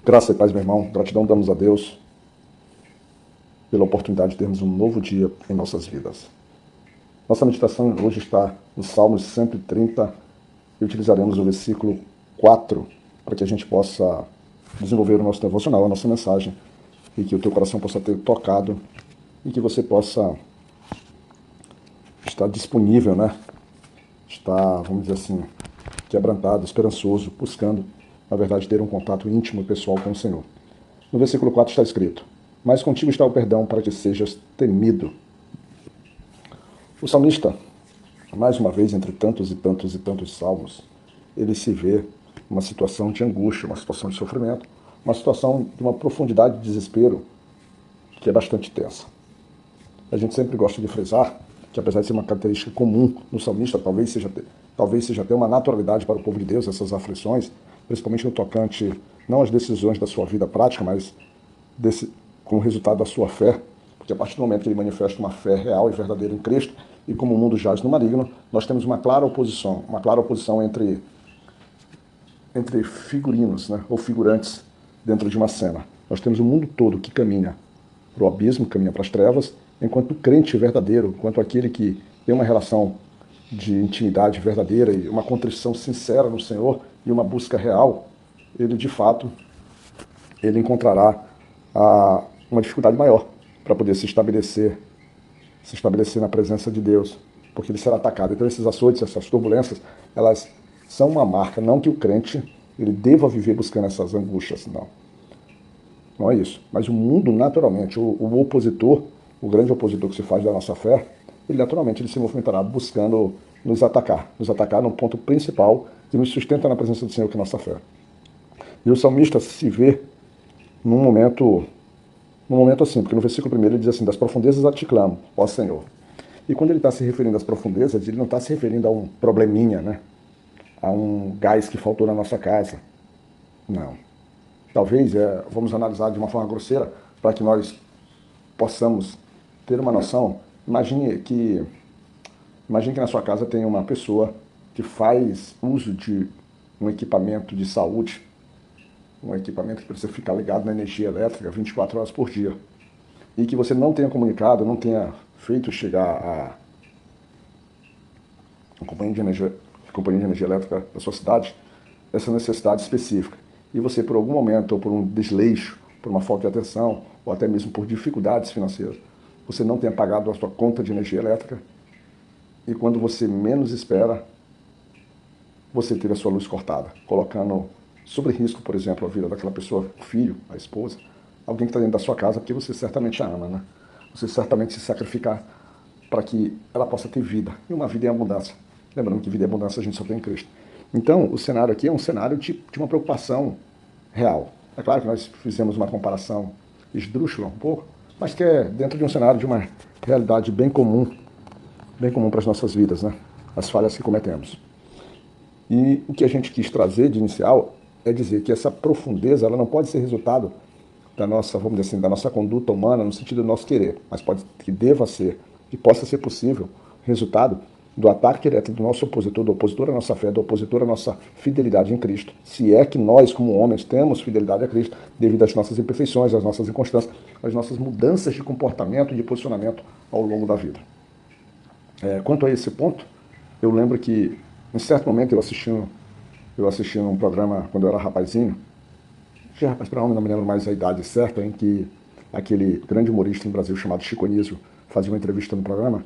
Graça e paz, meu irmão. Gratidão damos a Deus pela oportunidade de termos um novo dia em nossas vidas. Nossa meditação hoje está no Salmos 130 e utilizaremos o versículo 4 para que a gente possa desenvolver o nosso devocional, a nossa mensagem, e que o teu coração possa ter tocado e que você possa estar disponível, estar, vamos dizer assim, quebrantado, esperançoso, buscando, na verdade, ter um contato íntimo e pessoal com o Senhor. No versículo 4 está escrito: mas contigo está o perdão para que sejas temido. O salmista, mais uma vez, entre tantos e tantos e tantos salmos, ele se vê numa situação de angústia, uma situação de sofrimento, uma situação de uma profundidade de desespero que é bastante tensa. A gente sempre gosta de frisar que, apesar de ser uma característica comum no salmista, talvez seja até uma naturalidade para o povo de Deus, essas aflições, principalmente no tocante não às decisões da sua vida prática, mas como resultado da sua fé, porque a partir do momento que ele manifesta uma fé real e verdadeira em Cristo, e como o mundo jaz no maligno, nós temos uma clara oposição entre figurinos, ou figurantes dentro de uma cena. Nós temos o mundo todo que caminha para o abismo, caminha para as trevas, enquanto o crente verdadeiro, enquanto aquele que tem uma relação de intimidade verdadeira e uma contrição sincera no Senhor e uma busca real, ele de fato encontrará uma dificuldade maior para poder se estabelecer na presença de Deus, porque ele será atacado. Então esses açoites, essas turbulências, elas são uma marca, não que o crente ele deva viver buscando essas angústias, não é isso. Mas o mundo, naturalmente, o opositor, o grande opositor que se faz da nossa fé, ele naturalmente ele se movimentará buscando nos atacar no ponto principal que nos sustenta na presença do Senhor, que é a nossa fé. E o salmista se vê num momento assim, porque no versículo 1 ele diz assim: das profundezas a te clamo, ó Senhor. E quando ele está se referindo às profundezas, ele não está se referindo a um probleminha, a um gás que faltou na nossa casa. Não. Talvez, vamos analisar de uma forma grosseira, para que nós possamos ter uma noção. Imagine que na sua casa tem uma pessoa que faz uso de um equipamento de saúde, um equipamento que precisa ficar ligado na energia elétrica 24 horas por dia, e que você não tenha comunicado, não tenha feito chegar a companhia de energia elétrica da sua cidade essa necessidade específica. E você, por algum momento, ou por um desleixo, por uma falta de atenção, ou até mesmo por dificuldades financeiras, você não tenha pagado a sua conta de energia elétrica, e quando você menos espera, você teve a sua luz cortada, colocando sobre risco, por exemplo, a vida daquela pessoa, o filho, a esposa, alguém que está dentro da sua casa, porque você certamente a ama, Você certamente se sacrificar para que ela possa ter vida, e uma vida em abundância. Lembrando que vida em abundância a gente só tem em Cristo. Então, o cenário aqui é um cenário de uma preocupação real. É claro que nós fizemos uma comparação esdrúxula um pouco, mas que é dentro de um cenário de uma realidade bem comum para as nossas vidas, as falhas que cometemos. E o que a gente quis trazer de inicial é dizer que essa profundeza ela não pode ser resultado da nossa, vamos dizer assim, da nossa conduta humana no sentido do nosso querer, mas que deva ser, que possa ser possível, resultado do ataque direto do nosso opositor, do opositor à nossa fé, do opositor à nossa fidelidade em Cristo. Se é que nós, como homens, temos fidelidade a Cristo, devido às nossas imperfeições, às nossas inconstâncias, às nossas mudanças de comportamento e de posicionamento ao longo da vida. Quanto a esse ponto, eu lembro que, em certo momento, eu assisti um programa quando eu era rapazinho, já rapaz para homem, não me lembro mais a idade certa, em que aquele grande humorista no Brasil chamado Chico Anísio fazia uma entrevista no programa,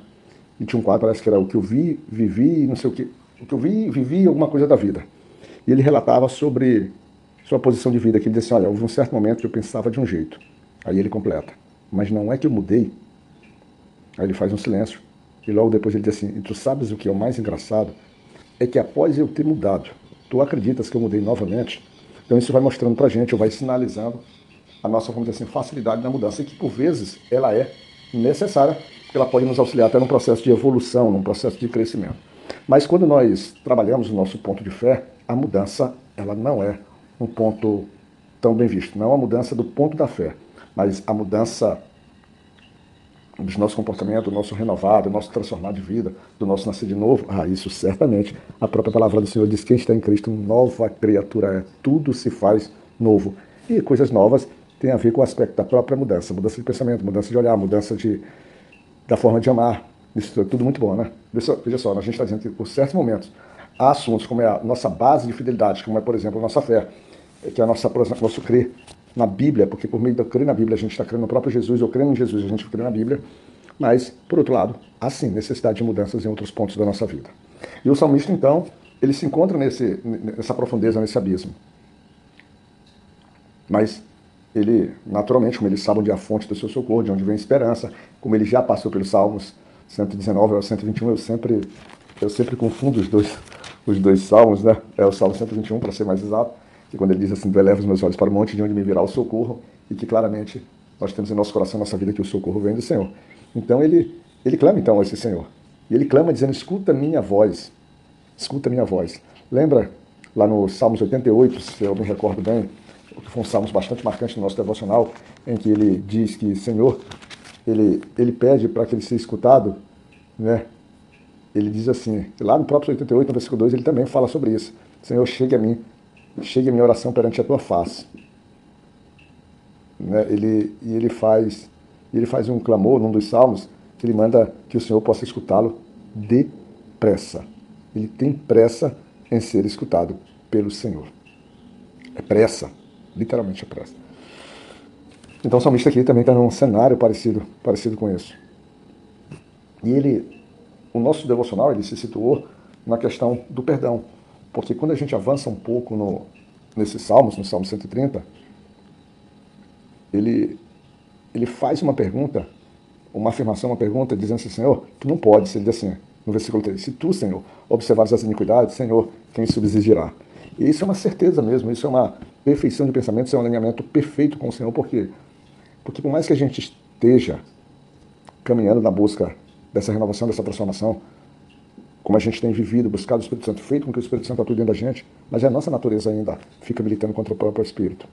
e tinha um quadro, parece que era o que eu vi, vivi, não sei o que, eu vi, vivi alguma coisa da vida. E ele relatava sobre sua posição de vida, que ele dizia assim: olha, houve um certo momento que eu pensava de um jeito. Aí ele completa: mas não é que eu mudei. Aí ele faz um silêncio, e logo depois ele diz assim: e tu sabes o que é o mais engraçado? É que após eu ter mudado, tu acreditas que eu mudei novamente? Então isso vai mostrando pra gente, ou vai sinalizando a nossa, vamos dizer assim, facilidade na mudança, e que por vezes ela é necessária, porque ela pode nos auxiliar até num processo de evolução, num processo de crescimento. Mas quando nós trabalhamos o nosso ponto de fé, a mudança ela não é um ponto tão bem visto. Não é uma mudança do ponto da fé, mas a mudança do nosso comportamento, do nosso renovado, do nosso transformar de vida, do nosso nascer de novo. Isso certamente. A própria palavra do Senhor diz: quem está em Cristo, nova criatura é. Tudo se faz novo. E coisas novas têm a ver com o aspecto da própria mudança, mudança de pensamento, mudança de olhar, mudança da forma de amar. Isso é tudo muito bom, né? Veja só, a gente está dizendo que por certos momentos há assuntos como é a nossa base de fidelidade, como é, por exemplo, a nossa fé, que é nosso crer na Bíblia, porque por meio de crer na Bíblia a gente está crendo no próprio Jesus, ou crendo em Jesus a gente crê na Bíblia, mas, por outro lado, há sim necessidade de mudanças em outros pontos da nossa vida. E o salmista, então, ele se encontra nessa profundeza, nesse abismo. Mas ele, naturalmente, como ele sabe onde é a fonte do seu socorro, de onde vem a esperança, como ele já passou pelos Salmos 119 ao 121, eu sempre confundo os dois salmos, né? É o Salmo 121, para ser mais exato, que quando ele diz assim, tu eleva os meus olhos para o monte, de onde me virá o socorro, e que claramente nós temos em nosso coração, nossa vida, que o socorro vem do Senhor. Então ele clama então a esse Senhor. E ele clama dizendo, escuta minha voz, escuta minha voz. Lembra lá no Salmos 88, se eu me recordo bem, que foi um Salmos bastante marcante no nosso devocional, em que ele diz que, Senhor, ele pede para que ele seja escutado, né? Ele diz assim, lá no próprio 88, no versículo 2, ele também fala sobre isso. Senhor, chegue a minha oração perante a tua face. Né? Ele faz um clamor num dos salmos, que ele manda que o Senhor possa escutá-lo depressa. Ele tem pressa em ser escutado pelo Senhor. É pressa, literalmente é pressa. Então o salmista aqui também está num cenário parecido com isso. E o nosso devocional, ele se situou na questão do perdão. Porque quando a gente avança um pouco nesses salmos, no Salmo 130, ele faz uma pergunta, uma afirmação, uma pergunta, dizendo assim, Senhor, tu não podes, ele diz assim, no versículo 3, se tu, Senhor, observares as iniquidades, Senhor, quem subsistirá? E isso é uma certeza mesmo, isso é uma perfeição de pensamento, isso é um alinhamento perfeito com o Senhor, por quê? Porque por mais que a gente esteja caminhando na busca dessa renovação, dessa transformação, como a gente tem vivido, buscado o Espírito Santo, feito com que o Espírito Santo atue dentro da gente, mas a nossa natureza ainda fica militando contra o próprio Espírito.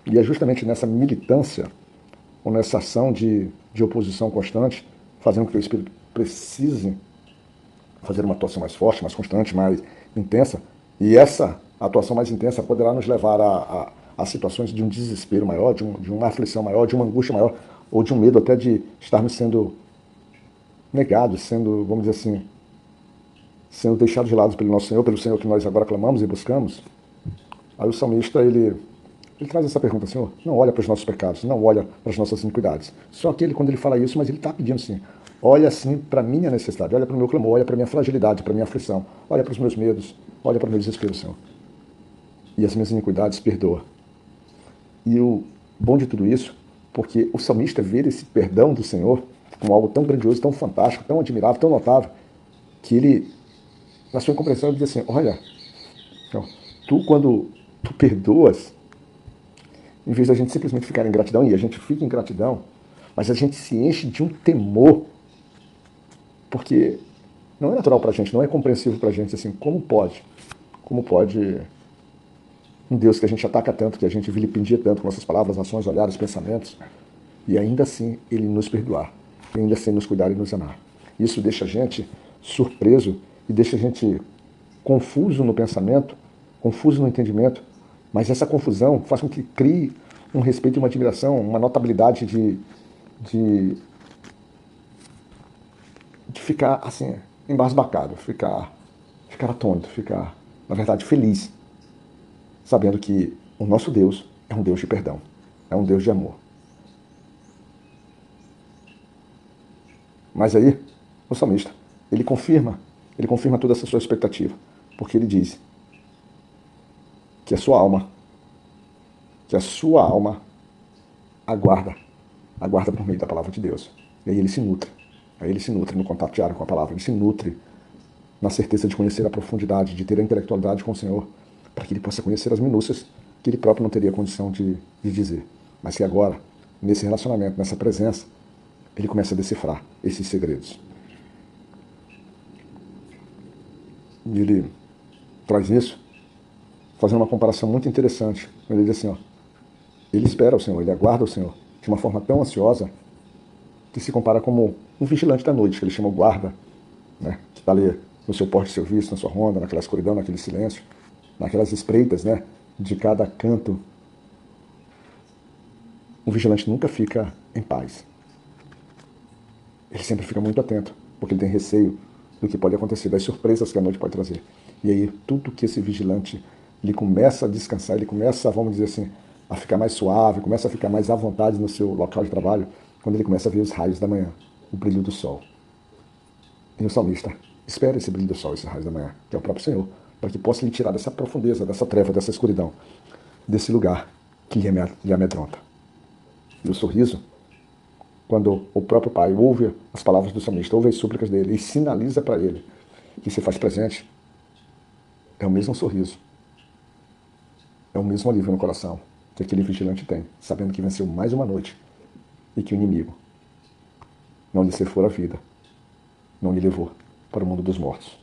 E é justamente nessa militância, ou nessa ação de oposição constante, fazendo com que o Espírito precise fazer uma atuação mais forte, mais constante, mais intensa, e essa atuação mais intensa poderá nos levar a situações de um desespero maior, de uma aflição maior, de uma angústia maior, ou de um medo até de estarmos sendo negados, sendo, vamos dizer assim, sendo deixados de lado pelo Senhor que nós agora clamamos e buscamos. Aí o salmista, ele traz essa pergunta, Senhor, não olha para os nossos pecados, não olha para as nossas iniquidades. Só que ele, quando ele fala isso, mas ele está pedindo assim, olha assim para a minha necessidade, olha para o meu clamor, olha para a minha fragilidade, para a minha aflição, olha para os meus medos, olha para o meu desespero, Senhor. E as minhas iniquidades perdoa. E o bom de tudo isso, porque o salmista vê esse perdão do Senhor como algo tão grandioso, tão fantástico, tão admirável, tão notável, que ele, na sua compreensão, ele diz assim, olha, tu quando tu perdoas, em vez da gente simplesmente ficar em gratidão, e a gente fica em gratidão, mas a gente se enche de um temor, porque não é natural para a gente, não é compreensível para a gente, assim, como pode um Deus que a gente ataca tanto, que a gente vilipendia tanto com nossas palavras, ações, olhares, pensamentos, e ainda assim ele nos perdoar, e ainda assim nos cuidar e nos amar. Isso deixa a gente surpreso e deixa a gente confuso no pensamento, confuso no entendimento, mas essa confusão faz com que crie um respeito e uma admiração, uma notabilidade de ficar assim, embasbacado, ficar atônito, ficar, na verdade, feliz, sabendo que o nosso Deus é um Deus de perdão, é um Deus de amor. Mas aí, o salmista, ele confirma toda essa sua expectativa, porque ele diz que a sua alma aguarda por meio da palavra de Deus. E aí ele se nutre no contato diário com a palavra, ele se nutre na certeza de conhecer a profundidade, de ter a intelectualidade com o Senhor, para que ele possa conhecer as minúcias que ele próprio não teria condição de dizer. Mas que agora, nesse relacionamento, nessa presença, ele começa a decifrar esses segredos. E ele traz isso fazendo uma comparação muito interessante. Ele diz assim, ele espera o Senhor, ele aguarda o Senhor de uma forma tão ansiosa que se compara como um vigilante da noite, que ele chama o guarda, né, que está ali no seu posto de serviço, na sua ronda, naquela escuridão, naquele silêncio, naquelas espreitas, né, de cada canto O vigilante nunca fica em paz. Ele sempre fica muito atento, porque ele tem receio do que pode acontecer, das surpresas que a noite pode trazer. E aí, tudo que esse vigilante, ele começa a descansar, ele começa, vamos dizer assim, a ficar mais suave, começa a ficar mais à vontade no seu local de trabalho, quando ele começa a ver os raios da manhã, o brilho do sol. E o salmista espera esse brilho do sol, esses raios da manhã, que é o próprio Senhor, para que possa lhe tirar dessa profundeza, dessa treva, dessa escuridão, desse lugar que lhe amedronta. E o sorriso, quando o próprio Pai ouve as palavras do salmista, ouve as súplicas dele e sinaliza para ele que se faz presente, é o mesmo sorriso, é o mesmo alívio no coração que aquele vigilante tem, sabendo que venceu mais uma noite e que o inimigo não lhe ceifou a vida, não lhe levou para o mundo dos mortos.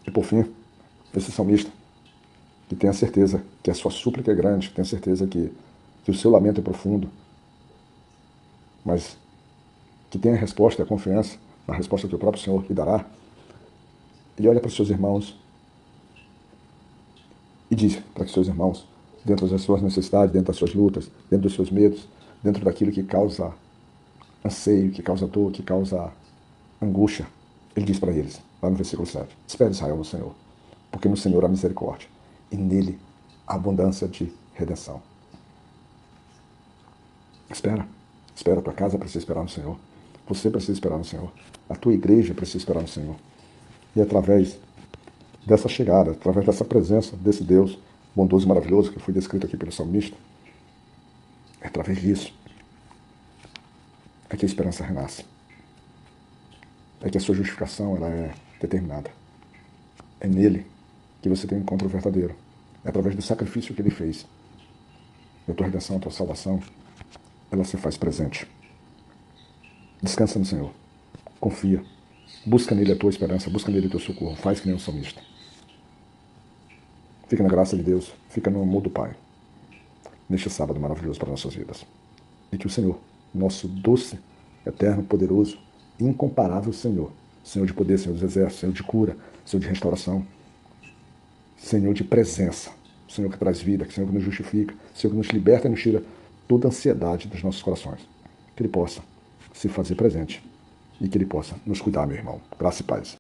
E por fim, esse salmista, que tem a certeza que a sua súplica é grande, tem a certeza que o seu lamento é profundo, mas que tem a resposta, a confiança na resposta que o próprio Senhor lhe dará, ele olha para os seus irmãos e diz para os seus irmãos, dentro das suas necessidades, dentro das suas lutas, dentro dos seus medos, dentro daquilo que causa anseio, que causa dor, que causa angústia, ele diz para eles, lá no versículo 7, espere Israel no Senhor, porque no Senhor há misericórdia, e nele há abundância de redenção. Espera a tua casa precisa esperar no Senhor, você precisa esperar no Senhor, a tua igreja precisa esperar no Senhor. E através dessa chegada, através dessa presença desse Deus bondoso e maravilhoso que foi descrito aqui pelo salmista, é através disso é que a esperança renasce. É que a sua justificação ela é determinada. É nele que você tem um encontro verdadeiro. É através do sacrifício que ele fez. E a tua redenção, a tua salvação, ela se faz presente. Descansa no Senhor. Confia. Busca nele a tua esperança, busca nele o teu socorro. Faz que nem um salmista. Fica na graça de Deus, fica no amor do Pai. Neste sábado maravilhoso para nossas vidas. E que o Senhor, nosso doce, eterno, poderoso, incomparável Senhor, Senhor de poder, Senhor dos exércitos, Senhor de cura, Senhor de restauração, Senhor de presença, Senhor que traz vida, Senhor que nos justifica, Senhor que nos liberta e nos tira toda a ansiedade dos nossos corações. Que Ele possa se fazer presente e que Ele possa nos cuidar, meu irmão. Graça e paz.